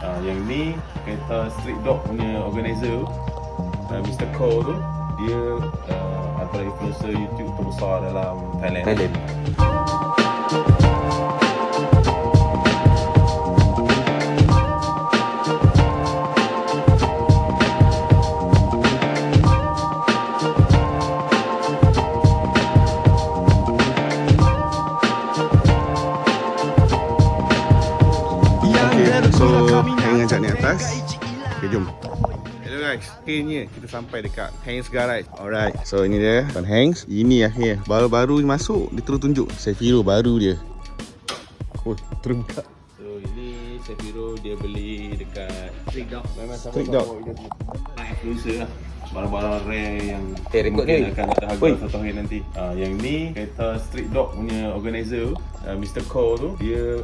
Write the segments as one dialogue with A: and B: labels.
A: Yang ni kereta Street Dog punya organizer, Mr. Cole tu. Dia antara influencer YouTube terbesar dalam Thailand.
B: So, hang ajak naik atas. Okay, jom. Hello guys, akhirnya kita sampai dekat Hangs Garage. Alright, so ini dia Tuan Hangs. Ini akhirnya baru-baru masuk, dia terus tunjuk Sefiro baru dia. Oh, terbuka.
A: So ini Sefiro dia beli dekat Street Dog. Memang sama
B: Street Dog.
A: Influencer lah. Barang-barang rare yang
C: rekod
A: mungkin
C: ni.
A: akan ada harga satu hari nanti. Yang ni kereta Street Dog punya organizer, Mr. Cole tu. Dia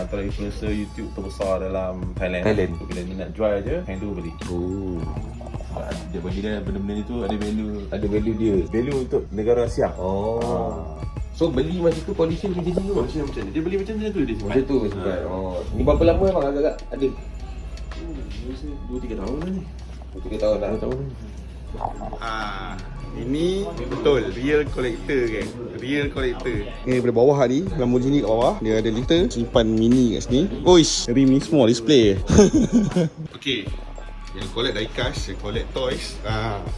A: antara influencer YouTube terbesar dalam Thailand. Bila dia nak jual je, hang tu beli.
B: Oh.
A: Dia bagi dia benda-benda ni tu ada value dia. Value untuk negara Asia.
C: So beli masa tu condition macam ni ke?
A: Macam ni. Dia beli macam tu dia simpan.
C: Macam tu simpan. Ni berapa lama abang agak ada?
A: 2-3 tahun lah ni.
C: 3 tahun dah.
A: 2 tahun.
B: Ini betul real collector kan. Real collector. Ni daripada bawah ni, Lamborghini kat bawah, dia ada liter simpan mini kat sini. Oish, rim ni small display. Okey. Yang collect diecast, yang collect toys.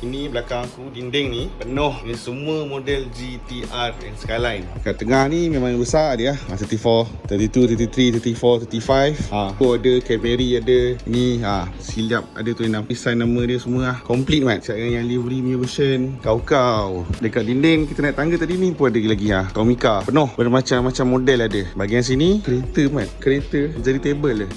B: Ini belakang aku, dinding ni penuh dengan semua model GTR and Skyline. Kat tengah ni memang yang besar dia. 34, 32, 33, 34, 35. Aku ada, Camry ada. Ni silap ada tu yang design nama dia semua complete mat. Cakap dengan yang livery punya version. Kau. Dekat dinding kita naik tangga tadi ni pun ada lagi Tomica. Penuh bermacam-macam model ada. Bahagian sini kereta mat. Kereta jadi table dia.